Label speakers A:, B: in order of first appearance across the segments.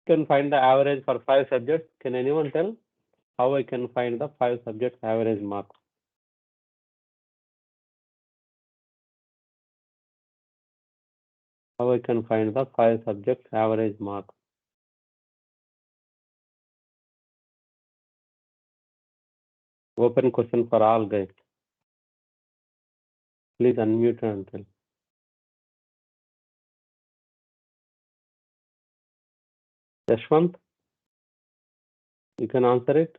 A: can find the average for 5 subjects? Can anyone tell how I can find the 5 subjects average marks? How I can find the 5 subjects average marks? Open question for all, guys. Please unmute and tell. Yashwant, you can answer it.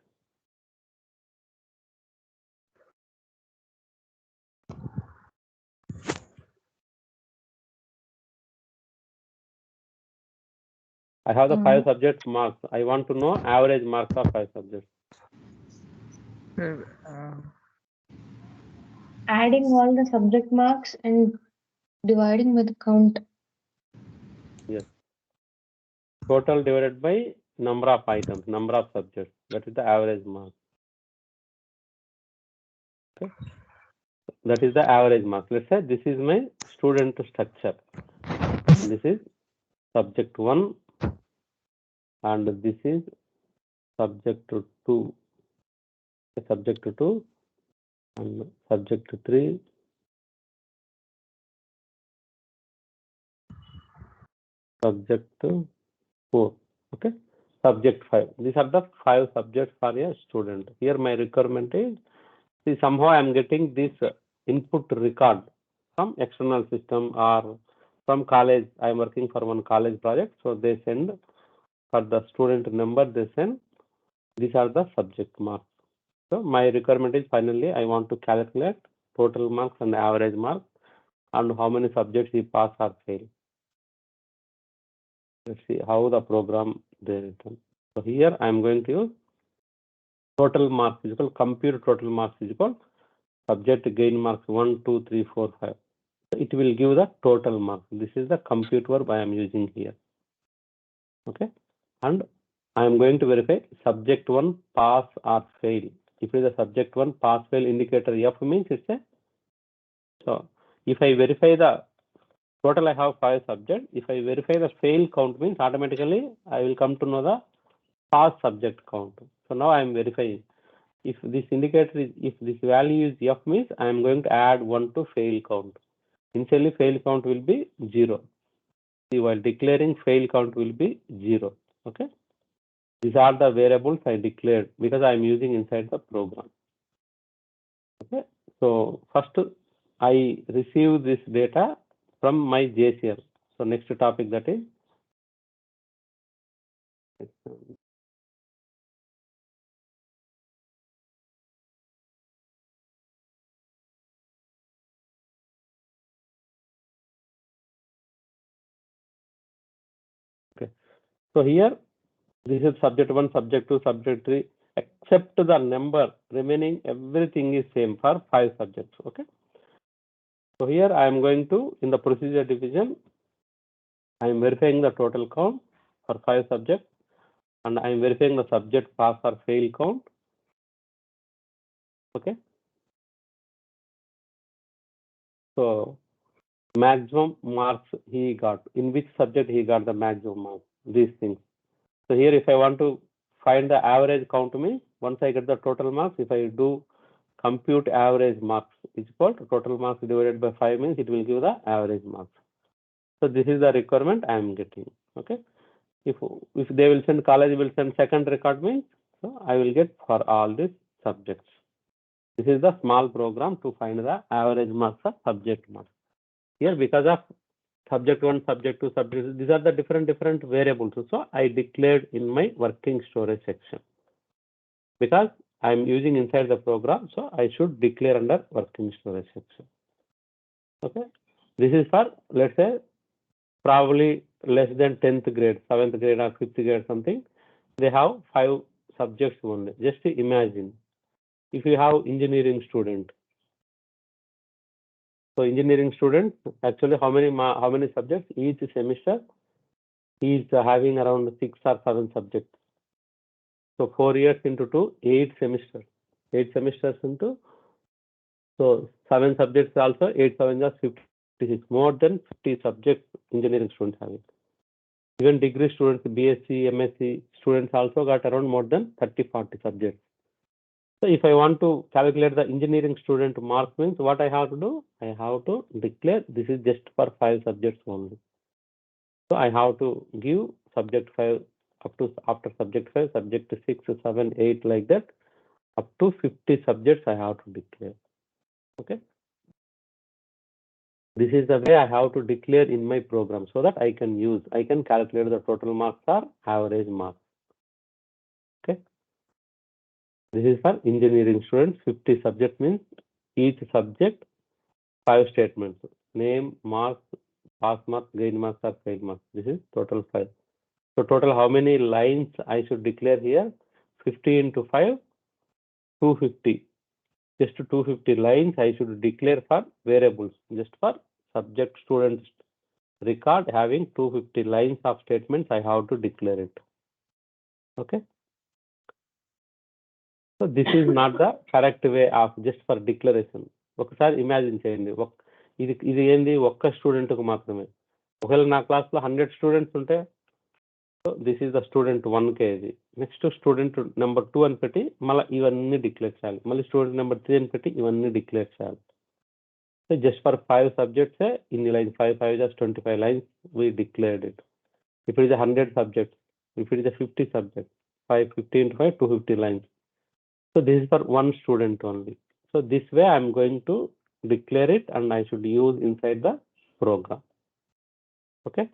A: I have the 5 subjects marks. I want to know average marks of 5 subjects.
B: Adding all the subject marks and dividing by the count.
A: Yes. Total divided by number of items, number of subjects. That is the average mark. Okay. That is the average mark. Let's say this is my student structure. This is subject 1 and this is subject 2. Subject 2 and subject 3. Subject 4. Okay. Subject 5. These are the 5 subjects for a student. Here my requirement is, see, somehow I am getting this input record from external system or from college. I am working for one college project. So they send for the student number, they send, these are the subject marks. So my requirement is finally I want to calculate total marks and average marks and how many subjects he pass or fail. Let's see how the program they written. So here I am going to use total marks is equal, compute total marks is equal, subject gain marks 1, 2, 3, 4, 5. It will give the total marks. This is the compute verb I am using here. Okay. And I am going to verify subject 1 pass or fail. If it is a subject 1 pass fail indicator F means it's a. So if I verify the total, I have 5 subjects. If I verify the fail count means automatically I will come to know the pass subject count. So now I am verifying. If this indicator is, if this value is F means I am going to add 1 to fail count. Initially fail count will be 0. See, while declaring fail count will be 0. Okay. These are the variables I declared because I am using inside the program. Okay. So first I receive this data from my JCL. So next topic, that is okay. So here this is subject 1, subject 2, subject 3, except the number remaining, everything is same for 5 subjects. Okay. So here I am going to, in the procedure division, I am verifying the total count for 5 subjects and I am verifying the subject pass or fail count. Okay. So maximum marks he got, in which subject he got the maximum marks, these things. So here if I want to find the average count means, once I get the total marks, if I do compute average marks is equal to total marks divided by 5 means it will give the average marks. So this is the requirement I am getting. Okay. If they will send, college will send second record means, so I will get for all these subjects. This is the small program to find the average marks of subject marks. Here because of subject 1, subject 2, subject, these are the different variables. So I declared in my working storage section because I am using inside the program. So I should declare under working storage section. Okay. This is for, let's say, probably less than 10th grade, 7th grade or 5th grade something. They have 5 subjects only. Just imagine if you have engineering student. So engineering student, actually how many subjects each semester? He is having around 6 or 7 subjects. So 4 years into 2, 8 semesters. 8 semesters into, so 7 subjects also, 8 7 is 56. More than 50 subjects engineering students having. Even degree students, BSc, MSc students also got around more than 30-40 subjects. So if I want to calculate the engineering student marks, means what I have to do? I have to declare this is just for 5 subjects only. So I have to give subject 5 up to, after subject 5, subject 6, 7, 8, like that, up to 50 subjects I have to declare. Okay. This is the way I have to declare in my program so that I can calculate the total marks or average marks. Okay. This is for engineering students. 50 subject means each subject 5 statements. Name, marks, pass marks, gain marks or fail marks. This is total 5. So total how many lines I should declare here? 50 into 5, 250. Just 250 lines I should declare for variables, just for subject students record having 250 lines of statements I have to declare it. Okay. So this is not the correct way of just for declaration. ఒకసారి imagine చేయండి, ఇది ఏంది ఒక్క స్టూడెంట్కు మాత్రమే. ఒకవేళ నా క్లాస్లో 100 students ఉంటే దిస్ ఈజ్ ద స్టూడెంట్ 1 ఇది. నెక్స్ట్ స్టూడెంట్ నెంబర్ 2 అని పెట్టి మళ్ళీ ఇవన్నీ డిక్లేర్ చేయాలి. మళ్ళీ స్టూడెంట్ నెంబర్ 3 అని పెట్టి ఇవన్నీ డిక్లేర్ చేయాలి. So just for 5 subjects, in the line 5 just 25 lines we declared it. If it is 100 subjects, if it is 50 subjects, 550 into 5, 250 lines. So this is for one student only. So this way I am going to declare it and I should use inside the program. Okay.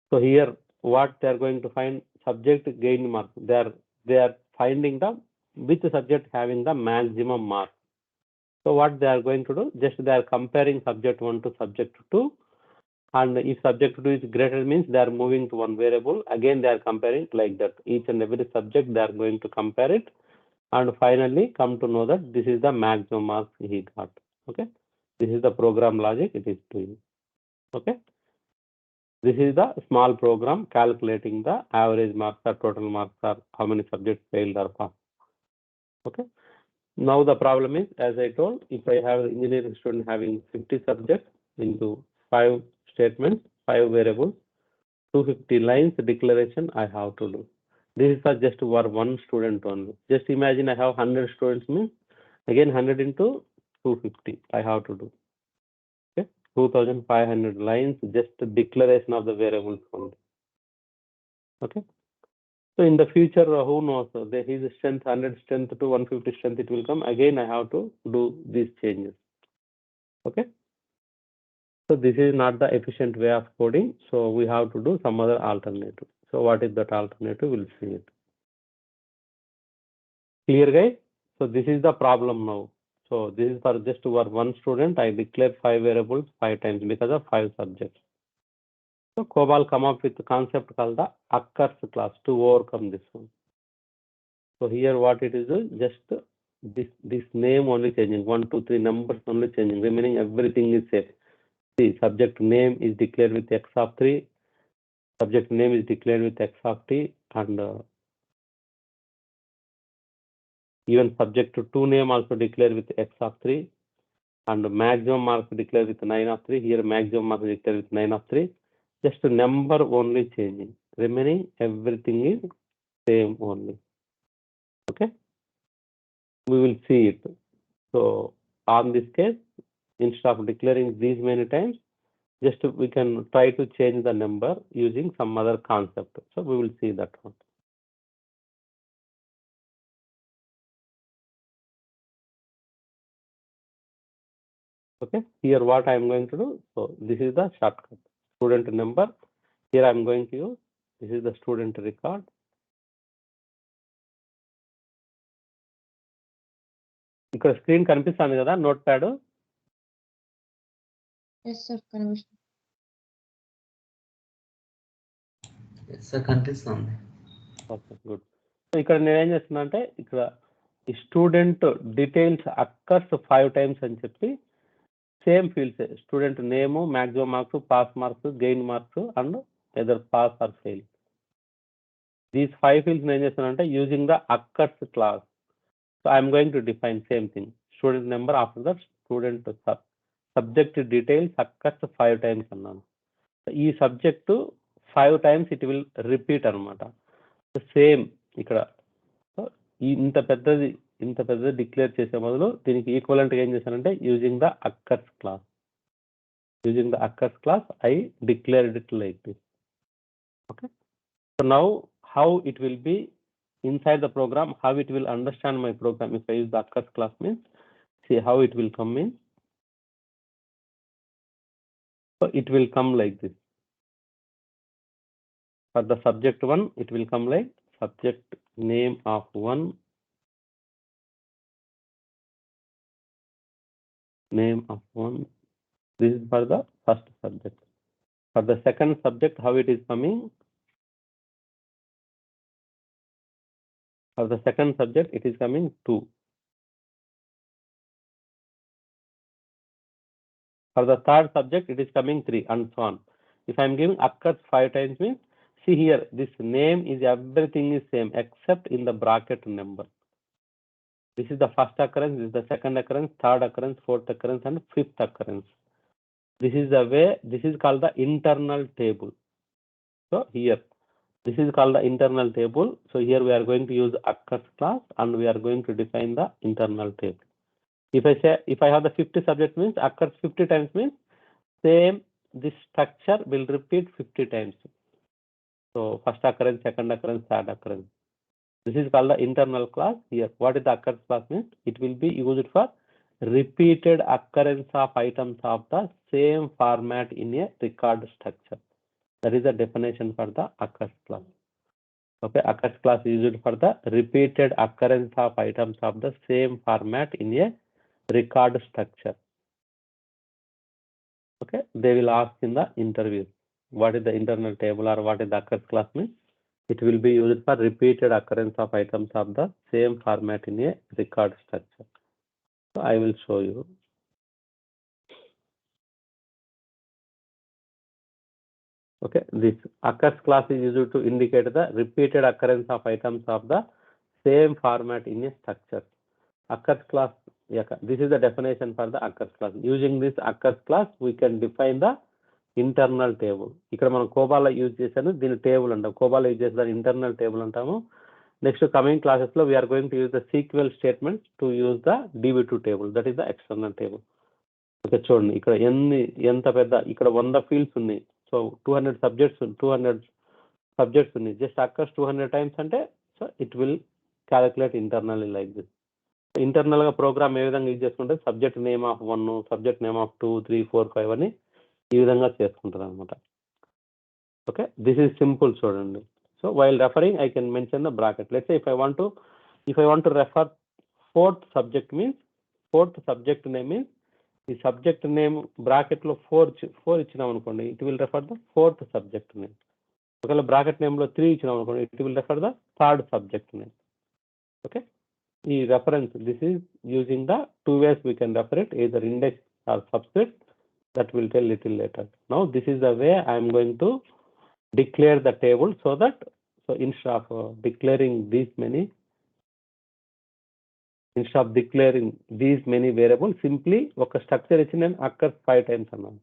A: So here what they are going to find, subject gain mark. They are finding the which subject having the maximum mark. So what they are going to do, just they are comparing subject 1 to subject 2, and if subject 2 is greater means they are moving to one variable. Again they are comparing like that. Each and every subject they are going to compare it and finally come to know that this is the maximum marks he got. Okay. This is the program logic it is doing. Okay. This is the small program calculating the average marks or total marks or how many subjects failed or passed. Okay. Now the problem is, as I told, if I have an engineering student having 50 subjects into 5 statements, 5 variables, 250 lines declaration I have to do. This is for just for one student only. Just imagine I have 100 students means again 100 into 250 I have to do. Okay, 2500 lines just declaration of the variables only. Okay. So in the future, who knows? His strength 100 strength to 150 strength it will come. Again, I have to do these changes. Okay. So this is not the efficient way of coding. So we have to do some other alternative. So what is that alternative? We'll see it. Clear, guys? So this is the problem now. So this is for just for one student. I declare 5 variables 5 times because of 5 subjects. So COBOL come up with the concept called the occurs class to overcome this one. So here what it is, just this name only changing, 1, 2, 3 numbers only changing, remaining everything is same. See, subject name is declared with x of 3, subject name is declared with x of t, and even subject to 2 name also declared with x of 3, and maximum marks declared with 9 of 3. Here maximum marks declared with 9 of 3. Just number only changing, remaining everything is same only. Okay. We will see it. So on this case, instead of declaring these many times, just we can try to change the number using some other concept. So we will see that one. Okay, here what I am going to do. So this is the shortcut. Student number. Here I am going to use. This is the student record. ఇక్కడ screen కనిపిస్తుంది కదా note pad.
B: Yes, sir. Kaniపిస్తుంది.
C: Yes, sir. కనిపిస్తుంది.
A: Okay, good. So ఇక్కడ నేను ఏం చేస్తున్నా అంటే ఇక్కడ ఈ స్టూడెంట్ డీటెయిల్స్ అక్కర్స్ 5 టైమ్స్ అని చెప్పి same fields, student name, maximum marks, pass marks, gain marks and either pass or fail. These 5 fields నేను ఏం చేస్తున్నానంటే using the occurs class. So I am going to define same thing. Student number after that student subject details occurs 5 times అన్నాను. ఈ subject 5 times it will repeat అనమాట. Same ఇక్కడ ఇంత పెద్దది declare చేసే బదులు దీనికి ఈక్వలెంట్ ఏం చేశానంటే using the occurs class I declared it like this. Okay, so now how it will be inside the program, how it will understand my program if I use the occurs class means, see how it will come in. So it will come like this. For the subject 1, it will come like subject name of 1, name of 1. This is for the first subject. For the second subject, how it is coming? For the second subject, it is coming 2. For the third subject, it is coming 3, and so on. If I am giving occurs 5 times means, see here, this name is everything is same except in the bracket number. This is the first occurrence, this is the second occurrence, third occurrence, fourth occurrence, and fifth occurrence. This is the way, this is called the internal table. So here, this is called the internal table. So here we are going to use occurs class and we are going to define the internal table. If I say, if I have the 50 subject means occurs 50 times means same, this structure will repeat 50 times. So first occurrence, second occurrence, third occurrence. This is called the internal class. Here, what is the occurs class means? It will be used for repeated occurrence of items of the same format in a record structure. That is the definition for the occurs class. Okay, occurs class is used for the repeated occurrence of items of the same format in a record structure. Okay, they will ask in the interview, what is the internal table or what is the occurs class means? It will be used for repeated occurrence of items of the same format in a record structure. So I will show you. Okay, this occurs class is used to indicate the repeated occurrence of items of the same format in a structure. Occurs class, this is the definition for the occurs class. Using this occurs class, we can define the internal table. ఇక్కడ మనం కోబాలో use చేశాను, దీని table అంటాం. కోబాలో use చేసిన internal table అంటాము. Next coming classes లో we are going to use the SQL statements to use the DB2 table, that is the external table. Okay, చూడండి ఇక్కడ ఎంత పెద్ద, ఇక్కడ 100 ఫీల్డ్స్ ఉన్నాయి. సో 200 సబ్జెక్ట్స్ ఉన్నాయి. జస్ట్ అక్కర్స్ 200 టైమ్స్ అంటే so it will calculate internally like this. Internal గా program ఏ విధంగా యూజ్ చేసుకుంటే subject name of 1, subject name of 2, 3, 4, 5 అని ఈ విధంగా చేసుకుంటారు అనమాట. ఓకే, దిస్ ఈజ్ సింపుల్ చూడండి. So while referring I can mention the bracket. Let's say if I want to refer fourth subject means, fourth subject name means ఈ subject name bracket లో 4 ఇచ్చినాం అనుకోండి, it will refer the fourth subject name. ఒకవేళ bracket name లో 3 ఇచ్చినాం అనుకోండి, it will refer the third subject name. Okay, ఈ reference, this is using the 2 ways we can refer it, either index or subscript. That will tell little later. Now this is the way I am going to declare the table, so instead of declaring these many variables, simply ఒక structure ఇచ్చి నేను occurs 5 times అన్నాను,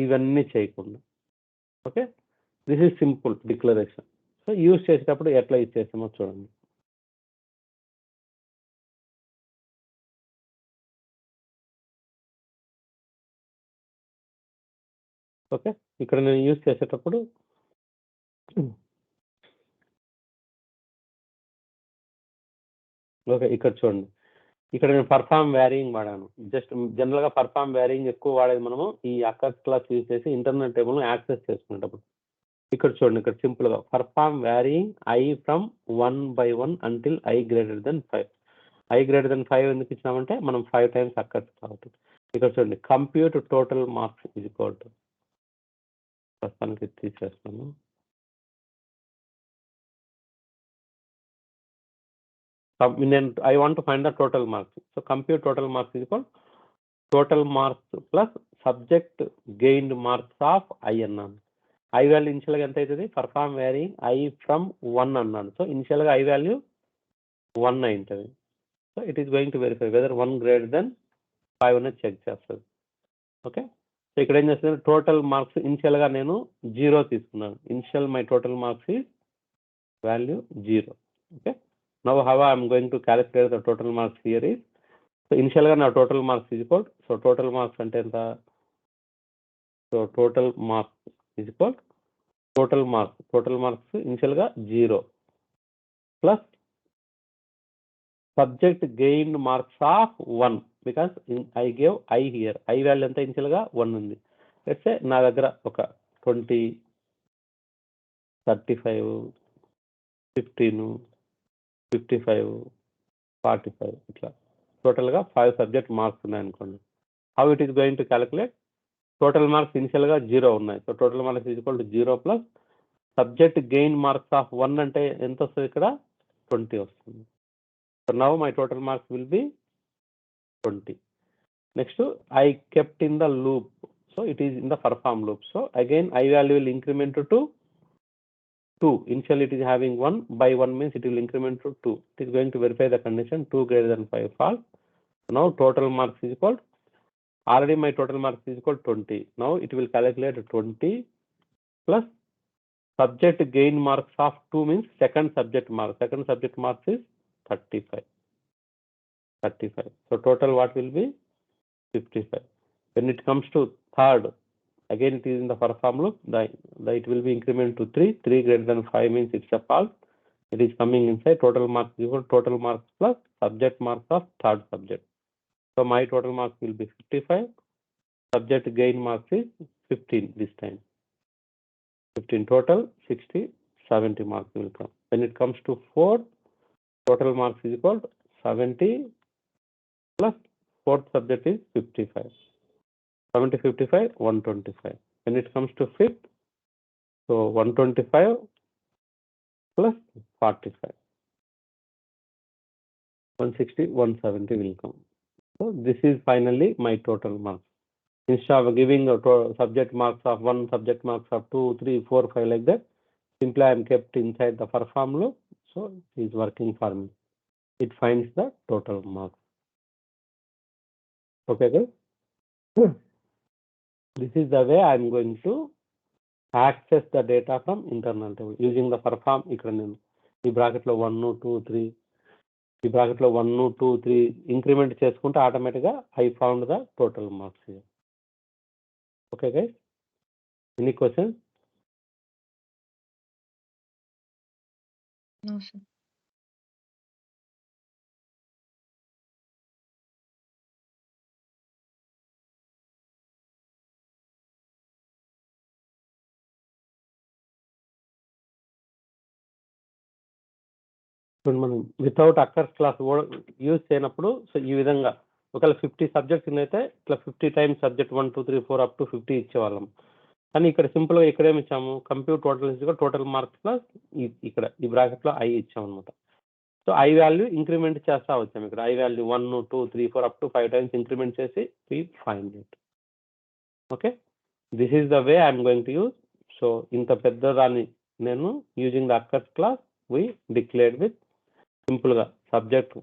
A: ఇవన్నీ చేయకుండా. Okay, this is simple declaration. So use చేసేటప్పుడు ఎట్లా use చేస్తామో చూడండి. ఓకే, ఇక్కడ నేను యూజ్ చేసేటప్పుడు ఓకే, ఇక్కడ చూడండి, ఇక్కడ నేను పర్ఫామ్ వ్యారింగ్ వాడాను. జస్ట్ జనరల్ గా పర్ఫామ్ వ్యారింగ్ ఎక్కువ వాడేది మనము ఈ అక్కర్స్ క్లాస్ యూజ్ చేసి ఇంటర్నల్ టేబుల్ ను యాక్సెస్ చేసుకునేటప్పుడు. ఇక్కడ చూడండి, ఇక్కడ సింపుల్ గా perform varying I from 1 by 1 until I greater than 5. I greater than 5 ఎందుకు ఇచ్చినామంటే మనం 5 times అక్కర్స్ కాబట్టి. ఇక్కడ చూడండి, compute total marks is equal to, ప్రస్తుతానికి తీసేస్తాను. I want to find the total marks. So compute total marks is equal total marks plus subject gained marks of I అన్నాను. I value initial గా ఎంత అవుతుంది? Perform varying I from 1 అన్నాను. So initial గా I value 1 అయింటుంది. So it is going to verify whether 1 greater than 5 అనేది check చేస్తుంది. Okay, so ఇక్కడ ఏం చేస్తుంది, టోటల్ మార్క్స్ ఇనిషియల్గా నేను 0 తీసుకున్నాను. Initial my total marks is value 0. Okay, now how I'm going to calculate the total marks here is, so ఇనిషియల్గా నా total marks is equal, so total marks అంటే ఎంత, so total marks is equal total marks ఇనిషియల్గా 0 plus subject gain marks of 1 because I gave I here. I value ఎంత ఇనిషియల్గా 1 ఉంది. Let's say నా దగ్గర ఒక 20, 35, 15, 55, 45 ఇట్లా టోటల్గా 5 సబ్జెక్ట్ మార్క్స్ ఉన్నాయి అనుకోండి. How it is going to calculate, total marks ఇనిషియల్గా 0 ఉన్నాయి. So total marks is equal to 0 plus subject gain marks of 1 అంటే ఎంత వస్తుంది, ఇక్కడ 20 వస్తుంది. So now my total marks will be 20. Next, I kept in the loop. So it is in the perform loop. So again, I value will increment to 2. Initially it is having 1. By 1 means it will increment to 2. It is going to verify the condition 2 greater than 5 false. Now total marks is equal. Already my total marks is equal 20. Now it will calculate 20 plus subject gain marks of 2 means second subject mark. Second subject marks is 35. So total what will be 55. When it comes to third, again it is in the perform loop. It will be increment to 3. 3 greater than 5 means it's a false. It is coming inside. Total marks equal total marks plus subject marks of third subject. So my total marks will be 55. Subject gain marks is 15 this time. 15 total 60, 70 marks will come. When it comes to 4, total marks is equal to 70 plus fourth subject is 55. 70, 55, 125. When it comes to fifth, so 125 plus 45. 160, 170 will come. So this is finally my total marks. Instead of giving a subject marks of 1, subject marks of 2, 3, 4, 5 like that, simply I am kept inside the perform loop. So it is working for me. It finds the total marks. Okay, guys. This is the way I am going to access the data from internal table using the perform. ఇక్కడ నేను ఈ bracket లో 1, 2, 3 ఈ bracket లో 1, 2, 3 increment చేసుకుంటే automatic గా I found the total marks here. Okay, guys. Any questions?
B: No, sir.
A: ఇప్పుడు మనం వితౌట్ అక్కర్స్ క్లాస్ యూజ్ చేయనప్పుడు సో ఈ విధంగా ఒకవేళ 50 సబ్జెక్ట్స్ అయితే ఇట్లా 50 టైమ్స్ సబ్జెక్ట్ 1, 2, 3, 4 అప్ టు 50 ఇచ్చేవాళ్ళం. కానీ ఇక్కడ సింపుల్ గా ఇక్కడ ఏమి ఇచ్చాము, కంప్యూట్ టోటల్ మార్క్స్ ప్లస్ ఇక్కడ ఈ బ్రాకెట్ లో ఐ ఇచ్చాము అనమాట. సో ఐ వాల్యూ ఇంక్రిమెంట్ చేస్తా వచ్చాము. ఇక్కడ I value 1, 2, 3, 4 up to 5 times increment చేసి we find it. Okay, this is the way I'm going to use. So ఇంత పెద్ద దాన్ని నేను using the occurs class we declared with simple గా subject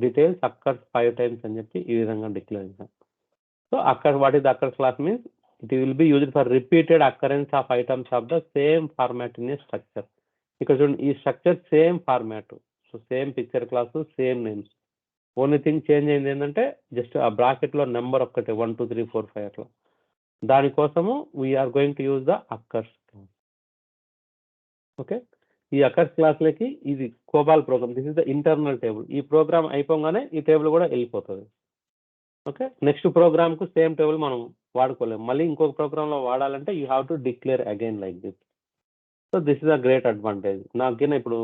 A: details occurs 5 times అని చెప్పి ఈ విధంగా డిక్లేర్ చేశాం. So occur what is the occurs class means it will be used for repeated occurrence of items of the same format in a structure. ఇక్కడ చూడండి ఈ structure same format, so same picture class same names. Only thing change అయింది ఏంటంటే just ఆ bracket లో number ఒక్కటే 1, 2, 3, 4, 5 అట్లా. దానికోసము we are going to use the occurs class. Okay, ఈ అక్కర్స్ క్లాస్లకి ఇది COBOL program. This is the internal table. ఈ ప్రోగ్రామ్ అయిపోగానే ఈ టేబుల్ కూడా వెళ్ళిపోతుంది. ఓకే, నెక్స్ట్ ప్రోగ్రామ్ కు సేమ్ టేబుల్ మనం వాడుకోలేము. మళ్ళీ ఇంకొక ప్రోగ్రామ్ లో వాడాలంటే you have to declare again like this. So this is a great advantage. నాకైనా ఇప్పుడు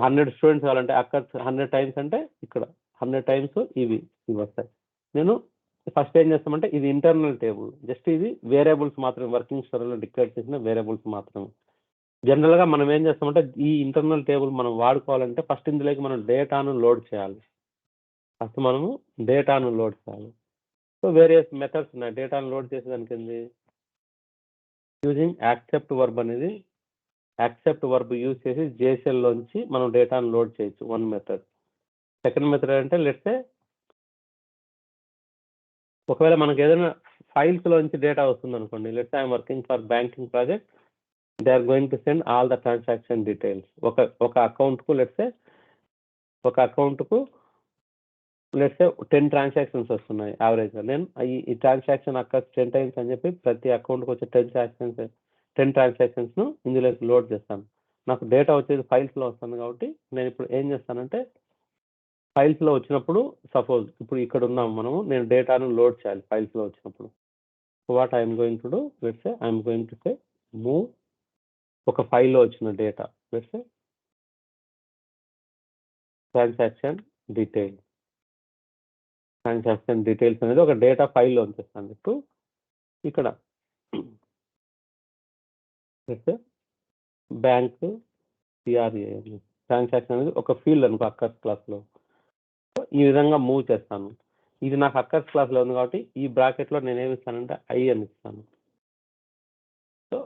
A: 100 స్టూడెంట్స్ కావాలంటే అక్కర్స్ 100 టైమ్స్ అంటే ఇక్కడ 100 టైమ్స్ ఇవి వస్తాయి. నేను ఫస్ట్ ఏం చేస్తామంటే ఇది ఇంటర్నల్ టేబుల్, జస్ట్ ఇది వేరియబుల్స్ మాత్రమే, వర్కింగ్ స్టోరీలో డిక్లేర్ చేసిన వేరియబుల్స్ మాత్రమే. జనరల్ గా మనం ఏం చేస్తామంటే ఈ ఇంటర్నల్ టేబుల్ మనం వాడుకోవాలంటే ఫస్ట్ ఇందులోకి మనం డేటాను లోడ్ చేయాలి. సో వేరియస్ మెథడ్స్ ఉన్నాయి డేటాను లోడ్ చేసేదానికి. ఏంది యూజింగ్ యాక్సెప్ట్ వర్బ్ అనేది, యాక్సెప్ట్ వర్బ్ యూజ్ చేసి JSL లోంచి మనం డేటాను లోడ్ చేయొచ్చు, వన్ మెథడ్. సెకండ్ మెథడ్ అంటే లెట్స్ సే ఒకవేళ మనకి ఏదైనా ఫైల్స్ లోంచి డేటా వస్తుంది అనుకోండి. Let's I'm working for banking project, they are going to send all the transaction details. ఒక అకౌంట్కు లెట్స్ సే 10 ట్రాన్సాక్షన్స్ వస్తున్నాయి యావరేజ్గా. నేను ఈ ట్రాన్సాక్షన్ అక్కడ 10 టైమ్స్ అని చెప్పి ప్రతి అకౌంట్కి వచ్చే 10 ట్రాన్సాక్షన్స్ను ఇందులోకి లోడ్ చేస్తాను. నాకు డేటా వచ్చేది ఫైల్స్లో వస్తుంది కాబట్టి నేను ఇప్పుడు ఏం చేస్తానంటే ఫైల్స్లో వచ్చినప్పుడు సపోజ్ ఇప్పుడు ఇక్కడ ఉన్నాం మనము, నేను డేటాను లోడ్ చేయాలి ఫైల్స్లో వచ్చినప్పుడు. What I'm going to do, let's say I'm going to say move ఒక ఫైల్లో వచ్చిన data, let's say transaction details అనేది ఒక డేటా ఫైల్లో ఉంచేస్తాను. ఇప్పుడు ఇక్కడ బ్యాంక్ సిఆర్ఏ ట్రాన్సాక్షన్ అనేది ఒక ఫీల్డ్ అనుకో అక్కర్స్ క్లాస్లో. ఈ విధంగా మూవ్ చేస్తాను. ఇది నాకు అక్కర్స్ క్లాస్లో ఉంది కాబట్టి ఈ బ్రాకెట్లో నేను ఏమి ఇస్తానంటే ఐ అని ఇస్తాను. సో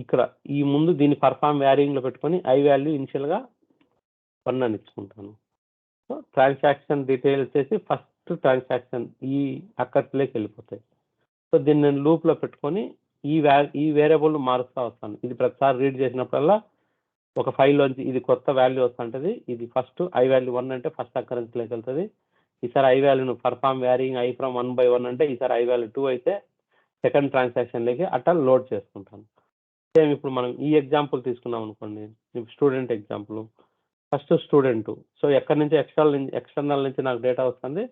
A: ఇక్కడ ఈ ముందు దీన్ని పర్ఫామ్ వ్యారింగ్లో పెట్టుకొని ఐ వాల్యూ ఇనిషియల్గా 1 అని ఇచ్చుకుంటాను. సో ట్రాన్సాక్షన్ డీటెయిల్ వచ్చేసి ఫస్ట్ ట్రాన్సాక్షన్ ఈ అక్కర్స్లోకి వెళ్ళిపోతాయి. సో దీన్ని నేను లూప్లో పెట్టుకొని ఈ వేరియబుల్ మారుస్తూ వస్తాను. ఇది ప్రతిసారి రీడ్ చేసినప్పుడల్లా ఒక ఫైల్లోంచి ఇది కొత్త వాల్యూ వస్తుంటుంది. ఇది ఫస్ట్ ఐ వాల్యూ 1 అంటే ఫస్ట్ అక్కరెన్స్లోకి వెళ్తుంది. ఈసారి ఐ వాల్యూను perform varying I from 1 by 1 అంటే ఈసారి ఐ వాల్యూ 2 అయితే సెకండ్ ట్రాన్సాక్షన్లోకి అట్లా లోడ్ చేసుకుంటాను. సేమ్ ఇప్పుడు మనం ఈ ఎగ్జాంపుల్ తీసుకున్నాం అనుకోండి, student example. First student, so ఎక్కడి నుంచి ఎక్స్టర్నల్ నుంచి నాకు డేటా వస్తుంది.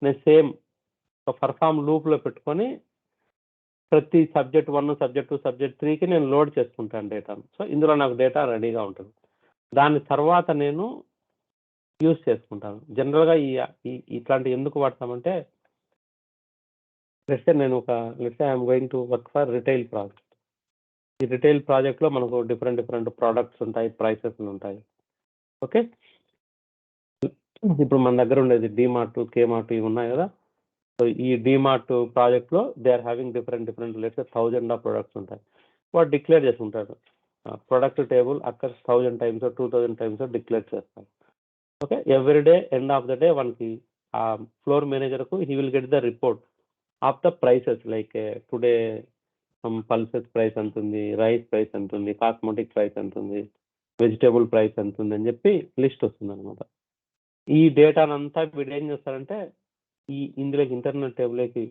A: నేను సేమ్ ఒక పర్ఫామ్ లూప్లో పెట్టుకొని ప్రతి సబ్జెక్ట్ 1, సబ్జెక్ట్ 2, సబ్జెక్ట్ 3కి నేను లోడ్ చేసుకుంటాను డేటాను. సో ఇందులో నాకు డేటా రెడీగా ఉంటుంది. దాని తర్వాత నేను యూజ్ చేసుకుంటాను. జనరల్గా ఇట్లాంటి ఎందుకు వాడతామంటే లెట్స్ సే నేను I'm going to work for retail project. ఈ రిటైల్ ప్రాజెక్ట్లో మనకు డిఫరెంట్ ప్రోడక్ట్స్ ఉంటాయి, ప్రైసెస్ ఉంటాయి. ఓకే, ఇప్పుడు మన దగ్గర ఉండేది డిమార్ట్, కేమార్ట్ ఇవి ఉన్నాయి కదా. సో ఈ డిమార్ట్ ప్రాజెక్ట్లో they are having different let's 1000 of products ఉంటాయి. వాడు డిక్లేర్ చేసుకుంటాడు ప్రొడక్ట్ టేబుల్ అక్కడ 1000 టైమ్స్ 2000 టైమ్స్ డిక్లేర్ చేస్తాడు. Okay, every day end of the day మనకి ఆ ఫ్లోర్ మేనేజర్కు he will get the report of the prices. Like today pulses price ఎంత ఉంది, రైస్ ప్రైస్ ఎంత ఉంది, కాస్మెటిక్ ప్రైస్ ఎంత ఉంది, వెజిటేబుల్ ప్రైస్ ఎంత ఉంది అని చెప్పి లిస్ట్ వస్తుంది అనమాట. ఈ డేటానంతా వీడు ఏం చేస్తారంటే ఇందులోకి ఇంటర్నల్ టేబుల్కి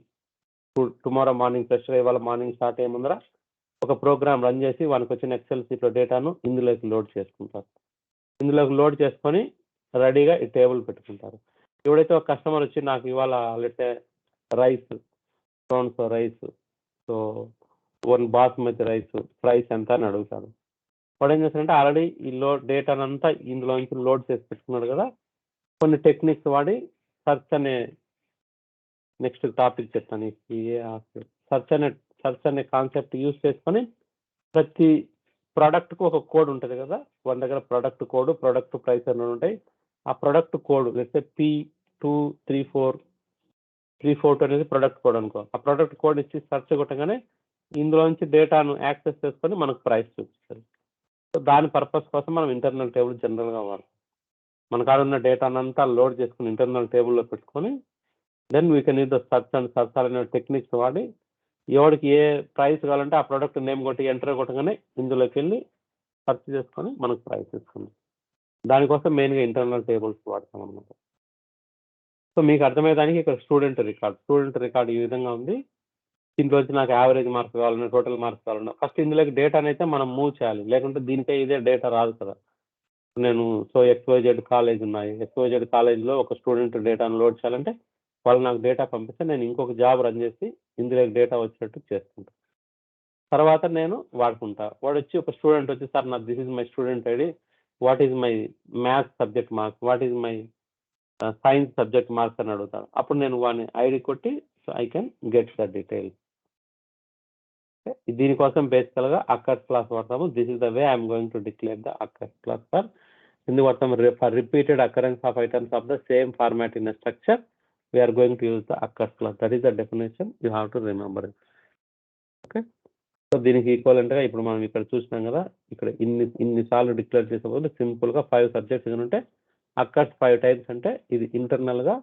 A: టుమారో మార్నింగ్ ఫ్రెష్గా ఇవాళ మార్నింగ్ స్టార్ట్ అయ్యే ముందర ఒక ప్రోగ్రామ్ రన్ చేసి వానికి వచ్చిన ఎక్సెల్ షీట్లో డేటాను ఇందులోకి లోడ్ చేసుకుంటారు. ఇందులోకి లోడ్ చేసుకొని రెడీగా ఈ టేబుల్ పెట్టుకుంటారు. ఎవడైతే ఒక కస్టమర్ వచ్చి నాకు ఇవాళ లేకపోతే rice rice so 1 basmati rice price ఎంత అని అడుగుతాడు. వాడు ఏం చేస్తాడంటే ఆల్రెడీ ఈ డేటానంతా ఇందులో నుంచి లోడ్ చేసి పెట్టుకున్నాడు కదా. కొన్ని టెక్నిక్స్ వాడి సర్చ్ అనే నెక్స్ట్ టాపిక్ చెప్తాను. సర్చ్ అనే కాన్సెప్ట్ యూజ్ చేసుకొని ప్రతి ప్రోడక్ట్కు ఒక కోడ్ ఉంటుంది కదా. మన దగ్గర ప్రొడక్ట్ కోడ్, ప్రొడక్ట్ ప్రైస్ అని ఉంటాయి. ఆ ప్రొడక్ట్ కోడ్ లేకపోతే P2342 అనేది ప్రొడక్ట్ కోడ్ అనుకో. ఆ ప్రొడక్ట్ కోడ్ ఇచ్చి సర్చ్ కొట్టగానే ఇందులో నుంచి డేటాను యాక్సెస్ చేసుకొని మనకు ప్రైస్ చూపిస్తుంది. సో దాని పర్పస్ కోసం మనం ఇంటర్నల్ టేబుల్ జనరల్గా వాడతాం. మన కాడ ఉన్న డేటానంతా లోడ్ చేసుకుని ఇంటర్నల్ టేబుల్లో పెట్టుకొని then we can use the search అనే టెక్నిక్స్ వాడి ఎవరికి ఏ ప్రైస్ కావాలంటే ఆ ప్రోడక్ట్ నేమ్ కొట్టి ఎంటర్ కొట్టగానే ఇందులోకి వెళ్ళి సర్చ్ చేసుకొని మనకు ప్రైస్ ఇస్తుంది. దానికోసం మెయిన్గా ఇంటర్నల్ టేబుల్స్ వాడతాం అనమాట. సో మీకు అర్థమయ్యేదానికి ఇక్కడ స్టూడెంట్ రికార్డ్ ఈ విధంగా ఉంది. దీంట్లోంచి నాకు యావరేజ్ మార్క్స్ కావాలన్నా, టోటల్ మార్క్స్ కావాలన్నా ఫస్ట్ ఇందులోకి డేటాని అయితే మనం మూవ్ చేయాలి. లేకుంటే దీనికే ఇదే డేటా రాదు కదా. నేను XYZ కాలేజ్ ఉన్నాయి, XYZ కాలేజ్లో ఒక స్టూడెంట్ డేటాను లోడ్ చేయాలంటే వాళ్ళు నాకు డేటా పంపిస్తే నేను ఇంకొక జాబ్ రన్ చేసి ఇందులోకి డేటా వచ్చేటట్టు చేసుకుంటాను. తర్వాత నేను వాడుకుంటా. వాడు వచ్చి ఒక స్టూడెంట్ వచ్చి సార్ నాకు this is my student ID, what is my maths subject marks, what is my science subject marks అని అడుగుతాను. అప్పుడు నేను వాడిని ఐడి కొట్టి so I can get the details. దీనికోసం బేసికల్గా అక్కర్స్ క్లాస్ వాడతాము. This is the way I'm going to declare the occurs class for ఎందుకు వాడతాము for repeated occurrence of items of the same format in the structure we are going to use the occurs class. That is the definition, you have to remember it. Okay, so దీనికి equivalent గా ఇప్పుడు మనం ఇక్కడ చూసినాం కదా, ఇక్కడ ఇన్ని సార్లు డిక్లేర్ చేసేప్పుడు సింపుల్ గా 5 సబ్జెక్ట్స్ ఉంటే అక్కర్స్ 5 టైమ్స్ అంటే ఇది ఇంటర్నల్ గా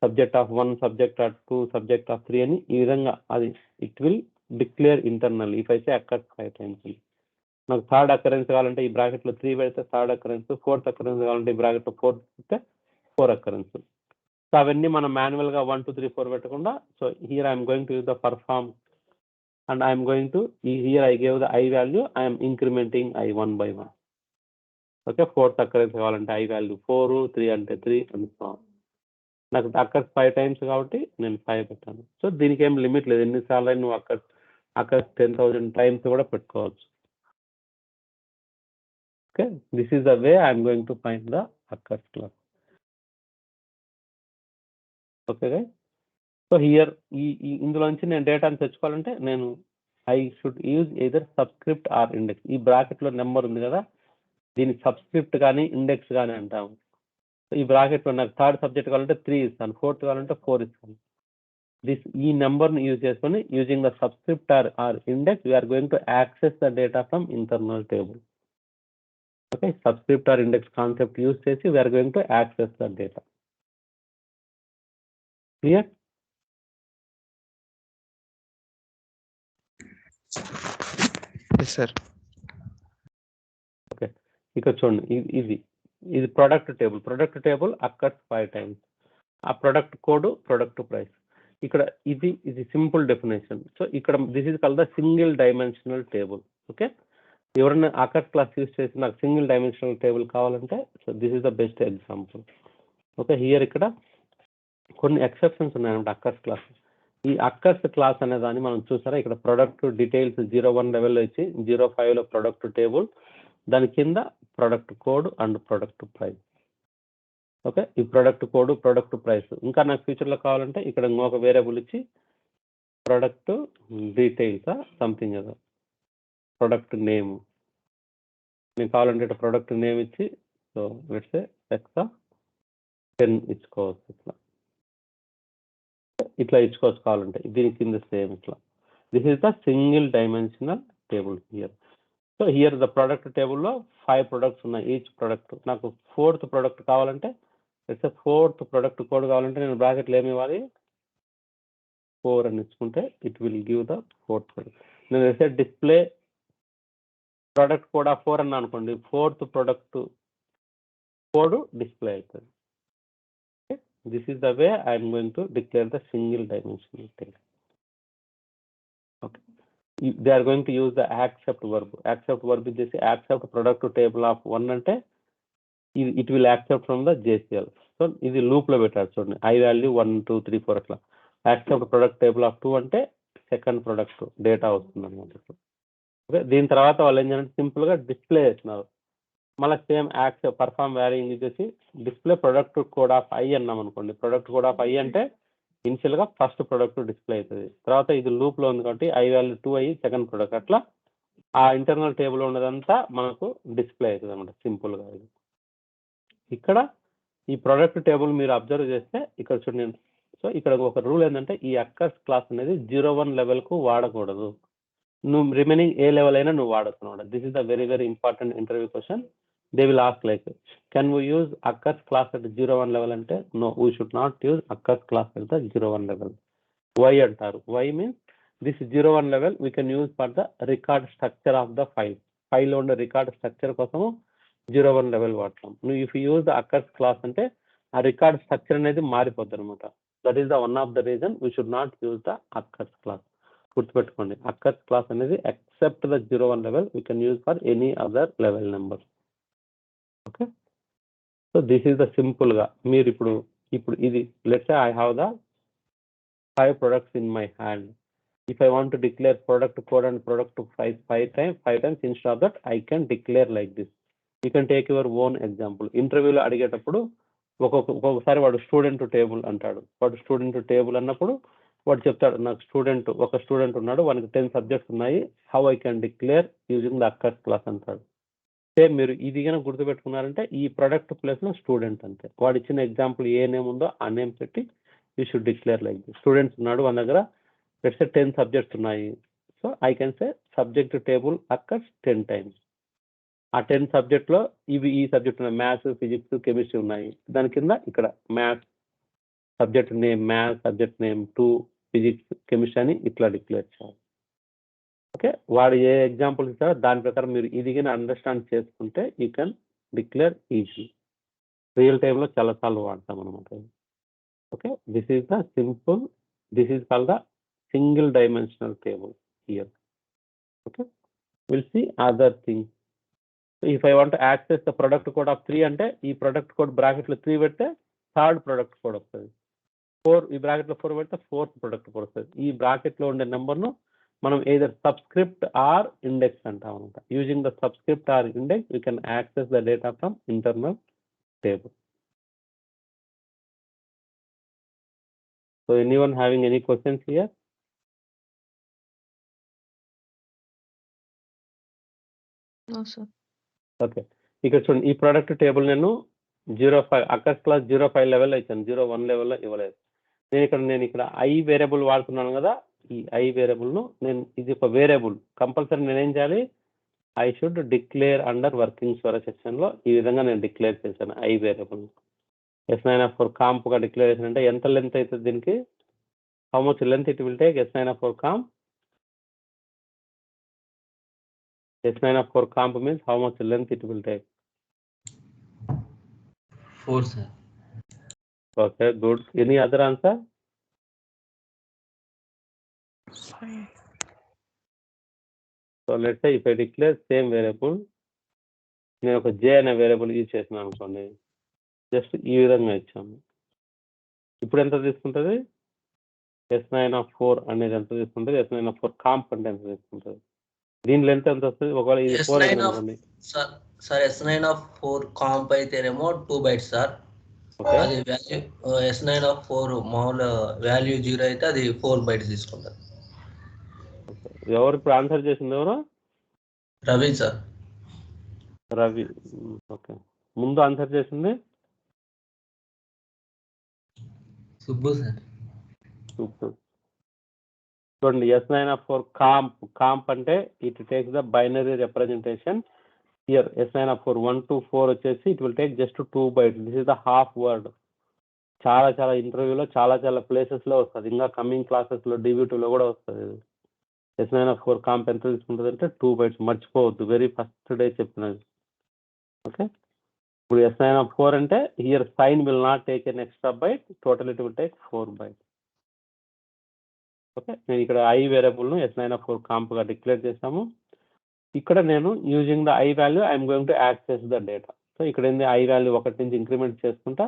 A: subject of 1, subject of 2, subject of 3 అని ఈ విధంగా అది it will declare internal if అయితే అక్కర్స్ 5 times. నాకు థర్డ్ అకరెన్స్ కావాలంటే ఈ బ్రాకెట్లో 3 పెడితే థర్డ్ అకరెన్స్, ఫోర్త్ అకరెన్స్ కావాలంటే ఈ బ్రాకెట్లో 4 పెడితే 4 అకరెన్స్. సో అవన్నీ మనం మాన్యువల్గా 1, 2, 3, 4 పెట్టకుండా, so here I'm going to use the perform and I'm going to hear I gave the I value, I'm incrementing I 1 by 1. Okay, fourth occurrence కావాలంటే I value 4, 3 అంటే 3 అని. నాకు అక్కర్స్ 5 times కాబట్టి నేను 5 పెట్టాను. సో దీనికి ఏం లిమిట్ లేదు, ఎన్నిసార్లు నువ్వు అక్కర్స్ 10,000 times కూడా పెట్టుకోవచ్చు. Okay, this is the way I'm going to find the occurs class. Okay, so here ఇందులో నుంచి నేను డేటాను తెచ్చుకోవాలంటే నేను I should use either subscript or index. ఈ బ్రాకెట్లో నెంబర్ ఉంది కదా, దీన్ని సబ్స్క్రిప్ట్ కానీ ఇండెక్స్ కానీ అంటాము. ఈ బ్రాకెట్లో నాకు థర్డ్ సబ్జెక్ట్ కావాలంటే 3 ఇస్తాను, ఫోర్త్ కావాలంటే 4 ఇస్తాను. ఈ నెంబర్ని యూజ్ చేసుకొని using the subscript or index we are going to access the data from internal table. Okay, subscript or index concept use చేసి we are going to access the data. Clear?
D: Sir
A: okay, ఇక్కడ చూడండి, ఇది product table occurs 5 times. ఆ product code, product price. ఇక్కడ ఇది simple definition. So ఇక్కడ this is called the single dimensional table. Okay, ఎవరైనా occurs class use చేసి నాకు సింగిల్ డైమెన్షనల్ టేబుల్ కావాలంటే so this is the best example. Okay, here ఇక్కడ కొన్ని ఎక్సెప్షన్స్ ఉన్నాయన్నమాట అక్కర్స్ క్లాస్. ఈ అక్కర్స్ క్లాస్ అనే దాన్ని మనం చూసారా, ఇక్కడ ప్రొడక్ట్ డీటెయిల్స్ 01 లెవెల్లో ఇచ్చి 05లో ప్రొడక్ట్ టేబుల్, దాని కింద product code and product price. Okay, ఈ ప్రొడక్ట్ కోడ్, ప్రొడక్ట్ ప్రైస్. ఇంకా నాకు ఫ్యూచర్లో కావాలంటే ఇక్కడ ఇంకొక వేరియబుల్ ఇచ్చి ప్రొడక్ట్ డీటెయిల్స్ సంథింగ్ ఏదో ప్రొడక్ట్ నేమ్, మీకు కావాలంటే ఇట్లా ప్రొడక్ట్ నేమ్ ఇచ్చి సో లెట్స్ ఎక్సా 10 ఇచ్చుకోవచ్చు. ఇట్లా ఇచ్చుకోవచ్చు కావాలంటే. దీని కింద సేమ్ ఇట్లా. This is the single dimensional table here. So here the product టేబుల్లో 5 products ఉన్నాయి. ఈచ్ ప్రొడక్ట్ నాకు 4th product కావాలంటే ఇట్స్ 4th product కోడ్ కావాలంటే నేను బ్రాకెట్లు ఏమి ఇవ్వాలి, 4 అని ఇచ్చుకుంటే it will give the 4th product. నేను వేసే డిస్ప్లే ప్రొడక్ట్ కోడ్ 4 అన్నా అనుకోండి, 4th product కోడ్ డిస్ప్లే అవుతుంది. This is the way I am going to declare the single dimensional table. Okay, they are going to use the accept verb. Accept verb is this accept product table of 1 ante it will accept from the JCL. So ఇది loop లో పెట్టారు చూడండి, I value 1, 2, 3, 4 అట్లా. accept product table of 2 అంటే second product data వస్తుంది అనమాట. Okay, దీని తర్వాత వాళ్ళు ఏం చేయాలంటే సింపుల్ గా డిస్ప్లే చేస్తున్నారు. మళ్ళీ సేమ్ యాక్సెప్ట్ పర్ఫామ్ వ్యారింగ్ ఇచ్చేసి display product code of I అన్నాం అనుకోండి. ప్రొడక్ట్ కోడ్ ఆఫ్ ఐ అంటే ఇనిషియల్ గా ఫస్ట్ ప్రొడక్ట్ డిస్ప్లే అవుతుంది. తర్వాత ఇది లూప్ లో ఉంది కాబట్టి ఐ వాల్యూ 2 అయ్యి సెకండ్ ప్రొడక్ట్, అట్లా ఆ ఇంటర్నల్ టేబుల్ ఉన్నదంతా మనకు డిస్ప్లే అవుతుంది అనమాట సింపుల్ గా. ఇక్కడ ఈ ప్రొడక్ట్ టేబుల్ మీరు అబ్జర్వ్ చేస్తే ఇక్కడ చూడండి. సో ఇక్కడ ఒక రూల్ ఏంటంటే ఈ అక్కర్స్ క్లాస్ అనేది 01 లెవెల్ కు వాడకూడదు. నువ్వు రిమైనింగ్ ఏ లెవెల్ అయినా నువ్వు వాడచ్చు అనమాట. This is the very very important interview question. They will ask like, can we use occurs class at 01 level ante no, we should not use occurs class at the 01 level. Why antaru? Why means this 01 level we can use for the record structure of the file lo unde record structure kosamu 01 level vaadtam. No, if you use the occurs class ante a record structure anedi maaripoddu anamata. That is the one of the reason we should not use the occurs class. గుర్తుపెట్టుకోండి, occurs class అనేది except the 01 level we can use for any other level number. Okay, so this is the simple గా మీరు ఇప్పుడు ఇది let's say I have the 5 products in my hand. If I want to declare product code and product price 5 times instead of that I can declare like this. You can take your own example. ఇంటర్వ్యూలో అడిగేటప్పుడు ఒక్కొక్కసారి వాడు student table అంటాడు. వాడు student table అన్నప్పుడు వాడు చెప్తాడు, నాకు ఒక స్టూడెంట్ ఉన్నాడు, వానికి 10 subjects ఉన్నాయి, how I can declare using the occurs class అంటాడు. సేమ్ మీరు ఇది కనుక గుర్తుపెట్టుకున్నారంటే ఈ ప్రొడక్ట్ ప్లేస్ లో స్టూడెంట్ అంతే. వాడు ఇచ్చిన ఎగ్జాంపుల్ ఏ నేమ్ ఉందో ఆ నేమ్ పెట్టి you should declare like this. Students ఉన్నాడు, మన దగ్గర లెట్స్ సే 10 subjects ఉన్నాయి. So I can say subject table occurs 10 times. ఆ 10 subject లో ఈ సబ్జెక్ట్ ఉన్నాయి, మ్యాథ్స్, ఫిజిక్స్, కెమిస్ట్రీ ఉన్నాయి. దాని కింద ఇక్కడ maths subject name maths, subject name 2 physics, chemistry అని ఇట్లా డిక్లేర్ చేయాలి. ఓకే, వాడు ఏ ఎగ్జాంపుల్ ఇస్తారో దాని ప్రకారం మీరు ఇది అండర్స్టాండ్ చేసుకుంటే you can declare easy. Real టైంలో చాలాసార్లు వాడతాం అనమాట. Okay, this is the simple, this is called the single dimensional table here. Okay, will see other things. If I want access the product code of 3 అంటే ఈ product code బ్రాకెట్లో 3 పెడితే third product code వస్తుంది. 4 ఈ బ్రాకెట్లో 4 పెడితే fourth product code వస్తుంది. ఈ బ్రాకెట్లో ఉండే నెంబర్ను మనం ఏదర్ సబ్స్క్రిప్ట్ ఆర్ ఇండెక్స్ అంటాం అనమాట. Using the subscript or index you can access the data from internal table. So anyone having any questions here?
B: No, sir.
A: Okay, ఇక్కడ చూడండి, ఈ ప్రోడక్ట్ టేబుల్ నేను 05 అక్కస్ క్లాస్ 05 లెవెల్లో ఇచ్చాను, 01 లెవెల్లో ఇవ్వలేదు. నేను ఇక్కడ ఐ వేరియబుల్ వాడుతున్నాను కదా, ఈ ఐ వేరియబుల్ను నేను ఇది ఒక వేరియబుల్ కంపల్సరీ నేనేం చేయాలి, I should declare under working స్వర సెక్షన్లో ఈ విధంగా నేను డిక్లేర్ చేశాను ఐ వేరియబుల్. S9F4 కాంప్గా డిక్లేర్ చేశాను అంటే ఎంత లెంత్ అవుతుంది దీనికి, how much length it will take S9F4 కాంప్. S9F4 comp means how much length it will take?
C: 4, sir.
A: Okay, good. Any other answer? So let's say if I declare same variable, నేను ఒక j అనే variable use చేస్తున్నాను అనుకోండి, just ఈ విధంగా ఇచ్చాము. ఇప్పుడు ఎంత తీసుకుంటుంది, S9F4 అనేది ఎంత తీసుకుంటుంది, S9F4 కాంప్ అంటే ఎంత తీసుకుంటుంది, దీని లెంత్ ఎంత వస్తుంది, ఒకవేళ ఇది 4 అయింది అనుకోండి.
C: సార్ S9F4 కాంప్ అయితేనేమో 2 bytes సార్. అది వాల్యూ S9F4 మామూలు వాల్యూ 0 అయితే అది 4 bytes తీసుకుంటారు.
A: ఎవరు ఇప్పుడు ఆన్సర్ చేసింది, ఎవరు?
C: రవి సార్.
A: రవి. ఓకే, ముందు ఆన్సర్ చేసింది
C: సుబ్బు సార్.
A: చూడండి, S9F4 కాంప్ అంటే it takes the binary representation. Here S9F4 1 to 4 వచ్చేసి it will take just 2 bytes. This is the half word. చాలా ఇంటర్వ్యూలో చాలా ప్లేసెస్లో వస్తుంది, ఇంకా కమింగ్ క్లాసెస్లో DB2లో కూడా వస్తుంది. S9F4 కాంప్ ఎంత తీసుకుంటుంది అంటే 2 bytes. మర్చిపోవద్దు, వెరీ ఫస్ట్ డే చెప్పినది. ఓకే, ఇప్పుడు S9F4 అంటే here sign will not take an extra byte, total it will take 4 bytes. Okay, నేను ఇక్కడ ఐ వేరియబుల్ను S9F4 కాంప్గా డిక్లేర్ చేసాము. ఇక్కడ నేను using the I value I'm going to access the data. So ఇక్కడ ఏంది, ఐ వాల్యూ 1 నుంచి ఇంక్రిమెంట్ చేసుకుంటా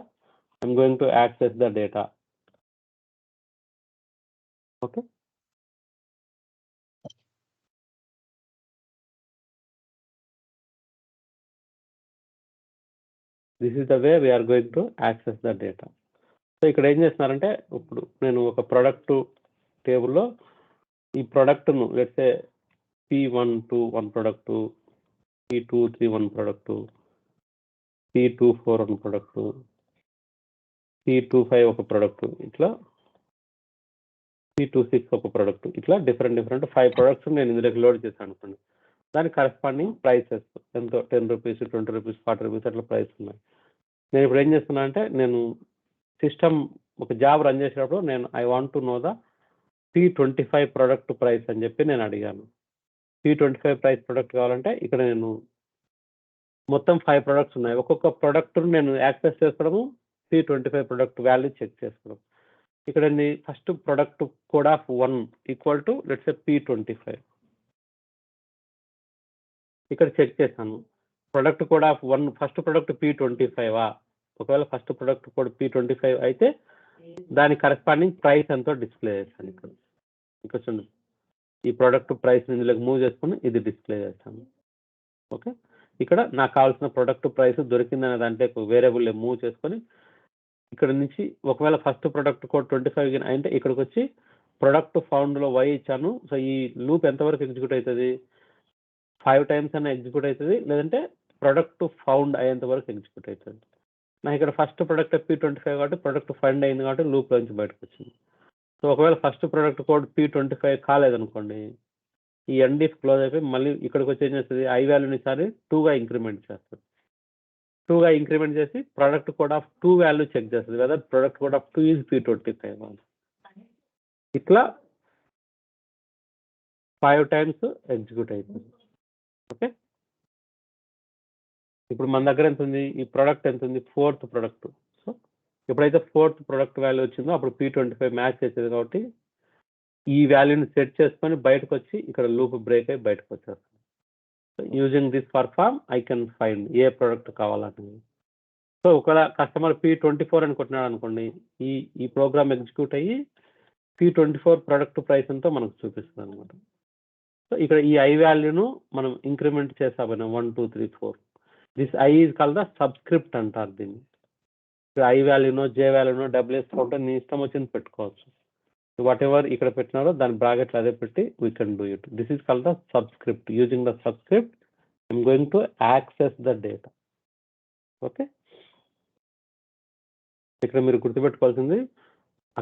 A: I'm going to access the data. Okay, this is the way we are going to access the data. So ఇక్కడ ఏం చేస్తున్నారంటే, ఇప్పుడు నేను ఒక ప్రొడక్ట్ టేబుల్లో ఈ ప్రొడక్ట్ను let's say P12 1 product, P23 1 product, P24 1 product, P25 ఒక ప్రొడక్టు, ఇట్లా P26 ఒక ప్రొడక్ట్, ఇట్లా డిఫరెంట్ 5 ప్రొడక్ట్స్ నేను ఇందులోకి లోడ్ చేశాను అనుకోండి. దానికి కరెస్పాండింగ్ ప్రైసెస్ ఎంతో 10 రూపీస్, 20 రూపీస్, 40 రూపీస్ అట్లా ప్రైస్ ఉన్నాయి. నేను ఇప్పుడు ఏం చేస్తున్నా అంటే, నేను సిస్టమ్ ఒక జాబ్ రన్ చేసేటప్పుడు నేను I want to know the P25 product price అని చెప్పి నేను అడిగాను. P25 ప్రైస్ ప్రొడక్ట్ కావాలంటే ఇక్కడ నేను మొత్తం 5 ప్రొడక్ట్స్ ఉన్నాయి, ఒక్కొక్క ప్రొడక్ట్ను నేను యాక్సెస్ చేసుకోవడము, P25 ప్రొడక్ట్ వాల్యూ చెక్ చేసుకోవడం. ఇక్కడ first product code of 1 equal to let's say P25. ఇక్కడ చెక్ చేశాను, product code of 1 first product P25. ఒకవేళ ఫస్ట్ ప్రొడక్ట్ కోడ్ P25 అయితే దాని కరెస్పాండింగ్ ప్రైస్ ఎంతో డిస్ప్లే చేస్తాను. ఇక్కడ చూడండి, ఈ ప్రోడక్ట్ ప్రైస్ ఇందులోకి మూవ్ చేసుకుని ఇది డిస్ప్లే చేస్తాను. ఓకే, ఇక్కడ నాకు కావాల్సిన ప్రొడక్ట్ ప్రైస్ దొరికిందనే దాంట్లో వేరియబుల్ మూవ్ చేసుకొని ఇక్కడ నుంచి ఒకవేళ ఫస్ట్ ప్రొడక్ట్ కోడ్ 25 అంటే ఇక్కడికి వచ్చి ప్రొడక్ట్ ఫౌండ్లో Y ఇచ్చాను. సో ఈ లూప్ ఎంతవరకు ఎగ్జిక్యూట్ అవుతుంది, 5 times అన్న ఎగ్జిక్యూట్ అవుతుంది, లేదంటే ప్రొడక్ట్ ఫౌండ్ అయ్యేంత వరకు ఎగ్జిక్యూట్ అవుతుంది. నాకు ఇక్కడ ఫస్ట్ ప్రొడక్ట్ P25 కాబట్టి ప్రొడక్ట్ ఫైండ్ అయింది కాబట్టి లూప్ నుంచి బయటకు వచ్చింది. సో ఒకవేళ ఫస్ట్ ప్రొడక్ట్ కోడ్ P25 కాలేదనుకోండి, ఈ ND క్లోజ్ అయిపోయి మళ్ళీ ఇక్కడికి వచ్చి ఏం చేస్తుంది, ఐ వాల్యూని సారి 2గా ఇంక్రిమెంట్ చేస్తుంది. 2గా ఇంక్రిమెంట్ చేసి product code of 2 value check చేస్తుంది, whether product code of 2 is P25. ఇట్లా 5 టైమ్స్ ఎగ్జిక్యూట్ అవుతుంది. ఓకే, ఇప్పుడు మన దగ్గర ఎంత ఉంది, ఈ ప్రోడక్ట్ ఎంత ఉంది, 4th ప్రోడక్ట్. సో ఎప్పుడైతే 4th ప్రోడక్ట్ వాల్యూ వచ్చిందో అప్పుడు P25 మ్యాచ్ చేసేది కాబట్టి ఈ వాల్యూని సెట్ చేసుకొని బయటకు వచ్చి ఇక్కడ లూప్ బ్రేక్ అయ్యి బయటకు వచ్చేస్తుంది. So using this perform I can find a product కావాలని. సో ఒకవేళ కస్టమర్ P24 అని కొట్టినాడు అనుకోండి, ఈ ప్రోగ్రామ్ ఎగ్జిక్యూట్ అయ్యి P24 ప్రొడక్ట్ ప్రైస్ ఎంతో మనకు చూపిస్తుంది అనమాట. సో ఇక్కడ ఈ ఐ వాల్యూను మనం ఇంక్రిమెంట్ చేసాము 1 2 3 4. This I is called the subscript అంటారు దీన్ని. ఐ వాల్యూనో జే వాల్యూనో WS కౌంట్ నీ ఇష్టం వచ్చింది పెట్టుకోవచ్చు. వాట్ ఎవర్ ఇక్కడ పెట్టినారో దాని బ్రాకెట్లు అదే పెట్టి we can do it. This is called the subscript. Using the subscript I'm going to access the data. Okay, ఇక్కడ మీరు గుర్తుపెట్టుకోవాల్సింది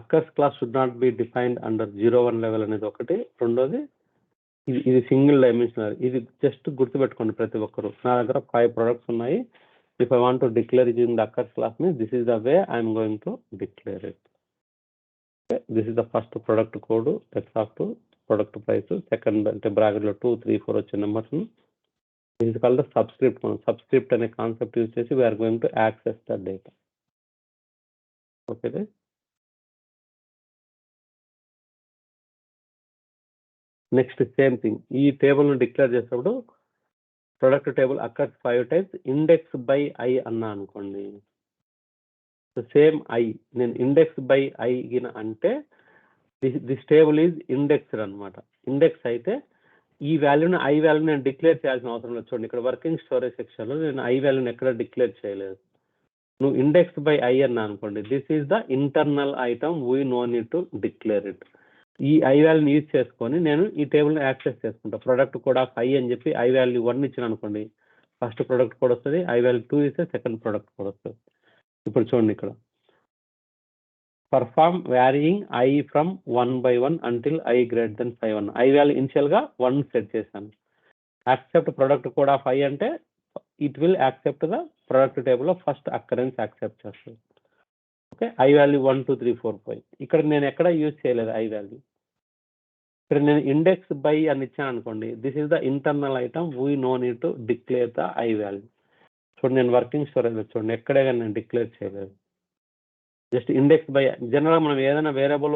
A: occurs class should not be defined under 0-1 level అనేది ఒకటి. రెండోది ఇది సింగిల్ డైమెన్షనల్. ఇది జస్ట్ గుర్తుపెట్టుకోండి ప్రతి ఒక్కరు. నా దగ్గర 5 ప్రొడక్ట్స్ ఉన్నాయి. If I want to declare using the occurs class means this is the way I'm going to declare it. This is the first product code exact product price. Second అంటే బ్రాకెట్లో 2 3 4 వచ్చే numbers. This is called the subscript. మనం subscript అనే concept use చేసి we are going to access the data. Okay, next same thing. ఈ టేబుల్ను డిక్లేర్ చేసినప్పుడు product table occurs 5 times index by I అన్నా అనుకోండి. సేమ్ ఐ నేను ఇండెక్స్ బై ఐ గిన అంటే దిస్ టేబుల్ ఈజ్ ఇండెక్స్డ్ అనమాట. ఇండెక్స్ అయితే ఈ వాల్యూని ఐ వాల్యూని నేను డిక్లేర్ చేయాల్సిన అవసరం లేదు. చూడండి ఇక్కడ వర్కింగ్ స్టోరేజ్ సెక్షన్లో నేను ఐ వాల్యూని ఎక్కడ డిక్లేర్ చేయలేదు. నువ్వు ఇండెక్స్ బై ఐ అన్నా అనుకోండి, this is the internal item we know need to declare it. ఈ ఐ వాల్యూని యూజ్ చేసుకొని నేను ఈ టేబుల్ని యాక్సెస్ చేసుకుంటా. ప్రొడక్ట్ కోడ్ ఆఫ్ ఐ అని చెప్పి ఐ వాల్యూ 1 ఇచ్చిన అనుకోండి, ఫస్ట్ ప్రొడక్ట్ కోడ్ వస్తుంది. ఐ వాల్యూ 2 ఇస్తే సెకండ్ ప్రొడక్ట్ కోడ్ వస్తుంది. ఇప్పుడు చూడండి ఇక్కడ perform varying I from 1/1 until I greater than 5 I value ఇనిషియల్గా 1 సెట్ చేశాను. Accept product code of I అంటే it will accept the product టేబుల్లో ఫస్ట్ అక్కరెన్స్ యాక్సెప్ట్ చేస్తుంది. Okay, I value 1 2 3 4 5. ఇక్కడ నేను ఎక్కడ యూజ్ చేయలేదు ఐ వాల్యూ. ఇక్కడ నేను ఇండెక్స్ బై అని ఇచ్చాను అనుకోండి, this is the internal item we know need to declare the I value. చూడండి నేను వర్కింగ్ స్టోరేజ్ చూడండి ఎక్కడే కానీ నేను డిక్లేర్ చేయలేదు. Just index by. జనరల్గా మనం ఏదైనా వేరియబుల్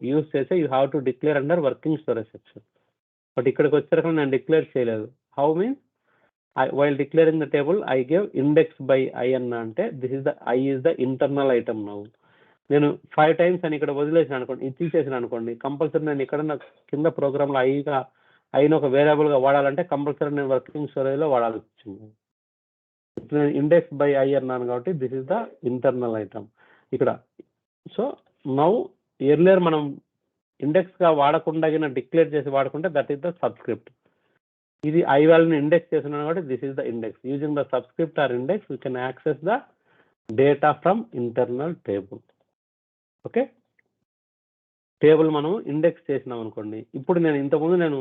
A: యూజ్ చేస్తే you have to declare under working storage section. But ఇక్కడికి వచ్చేసరికి నేను డిక్లేర్ చేయలేదు. How means while declaring the table I gave index by I అన్న అంటే this is the I is the internal item now. నేను 5 times అని ఇక్కడ వదిలేసిన అనుకోండి, ఇది తీసేసిన అనుకోండి, కంపల్సరీ నేను ఇక్కడ కింద ప్రోగ్రామ్లో ఐను ఒక వేరియబుల్గా వాడాలంటే కంపల్సరీ నేను వర్కింగ్ స్టోరేజ్లో వాడాల్సి వచ్చింది. ఇప్పుడు నేను ఇండెక్స్ బై ఐ అన్నాను కాబట్టి this is the internal item ఇక్కడ. సో నౌ ఎర్లియర్ మనం ఇండెక్స్గా వాడకుండా డిక్లేర్ చేసి వాడుకుంటే దట్ ఈస్ ద సబ్స్క్రిప్ట్. ఇది ఐ వాల్యూని ఇండెక్స్ చేస్తున్నాను కాబట్టి this is the index. Using the subscript or index we can access the data from internal table. Okay, table మనం ఇండెక్స్ చేసినాం అనుకోండి. ఇప్పుడు నేను ఇంతకుముందు నేను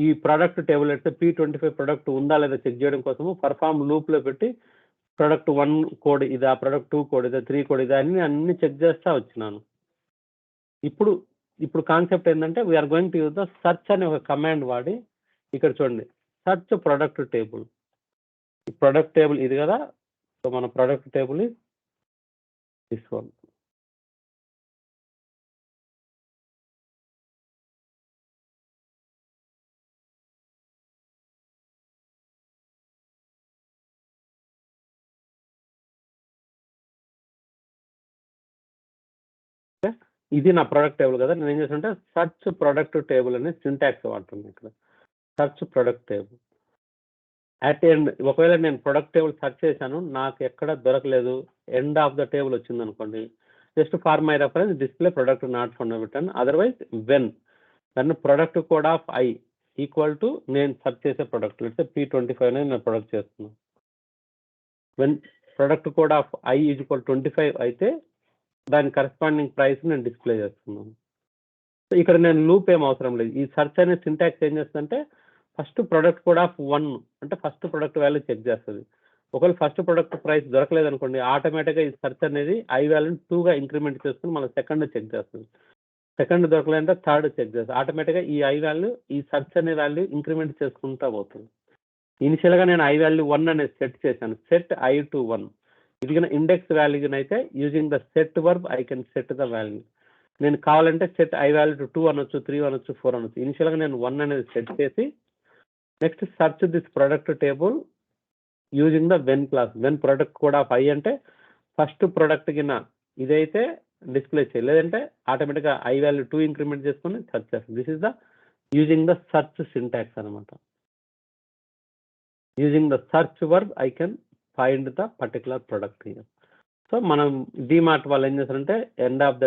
A: ఈ ప్రొడక్ట్ టేబుల్ అయితే P25 ప్రొడక్ట్ ఉందా లేదా చెక్ చేయడం కోసము పర్ఫామ్ లూప్లో పెట్టి ప్రొడక్ట్ 1 కోడ్ ఇదా, ప్రొడక్ట్ 2 కోడ్ ఇదా, 3 కోడ్ ఇదా అని అన్ని చెక్ చేస్తా వచ్చినాను. ఇప్పుడు కాన్సెప్ట్ ఏంటంటే we are going to use the search అనే ఒక కమాండ్ వాడి ఇక్కడ చూడండి సర్చ్ ప్రొడక్ట్ టేబుల్. ఈ ప్రొడక్ట్ టేబుల్ ఇది కదా. సో మన product table is this one. ఇది నా ప్రొడక్ట్ టేబుల్ కదా. నేను ఏం చేస్తుంటే సర్చ్ ప్రొడక్ట్ టేబుల్ అనే సింటాక్స్ వాడుతున్నాను ఇక్కడ. Search product table at end. ఒకవేళ నేను ప్రొడక్ట్ టేబుల్ సర్చ్ చేశాను, నాకు ఎక్కడ దొరకలేదు, ఎండ్ ఆఫ్ ద టేబుల్ వచ్చింది అనుకోండి, just for my reference display product not found return. Otherwise when దాన్ని product code of I equal to నేను సర్చ్ చేసే ప్రొడక్ట్ P25 అనేది నేను ప్రొడక్ట్ చేస్తున్నాను. When product code of I is equal 25 అయితే దాని కరెస్పాండింగ్ ప్రైస్ నేను డిస్ప్లే చేస్తున్నాను. సో ఇక్కడ నేను లూప్ ఏం అవసరం లేదు. ఈ సర్చ్ అనే సింటాక్స్ ఏం చేస్తుందంటే ఫస్ట్ ప్రొడక్ట్ కోడ్ ఆఫ్ 1 అంటే ఫస్ట్ ప్రొడక్ట్ వాల్యూ చెక్ చేస్తుంది. ఒకవేళ ఫస్ట్ ప్రొడక్ట్ ప్రైస్ దొరకలేదు అనుకోండి, ఆటోమేటిక్గా ఈ సెర్చ్ అనేది ఐ వాల్యూని 2గా ఇంక్రిమెంట్ చేసుకుని మళ్ళీ సెకండ్ చెక్ చేస్తుంది. సెకండ్ దొరకలేదంటే థర్డ్ చెక్ చేస్తుంది. ఆటోమేటిక్గా ఈ ఐ వాల్యూ ఈ సెర్చ్ అనే వాల్యూ ఇంక్రిమెంట్ చేసుకుంటా పోతుంది. ఇనిషియల్గా నేను ఐ వాల్యూ 1 అనేది సెట్ చేశాను, సెట్ ఐ టు 1. ఇది ఇండెక్స్ వాల్యూనైతే using the set verb I can set the value. నేను కావాలంటే సెట్ ఐ వాల్యూ టు 2 అనొచ్చు, 3 అనొచ్చు, 4 అనొచ్చు. ఇనిషియల్గా నేను 1 అనేది సెట్ చేసి next search this product table using the when class. When product కూడా ఆఫ్ ఐ అంటే ఫస్ట్ ప్రొడక్ట్ కింద ఇదైతే డిస్ప్లే చేయాలి, లేదంటే ఆటోమేటిక్గా ఐ వాల్యూ 2 ఇంక్రిమెంట్ చేసుకుని సెర్చ్ చేస్తుంది. This is the using the search syntax అనమాట. Using the search verb I can find the particular product here. So మనం డిమార్ట్ వాళ్ళు ఏం చేస్తారంటే ఎండ్ ఆఫ్ ద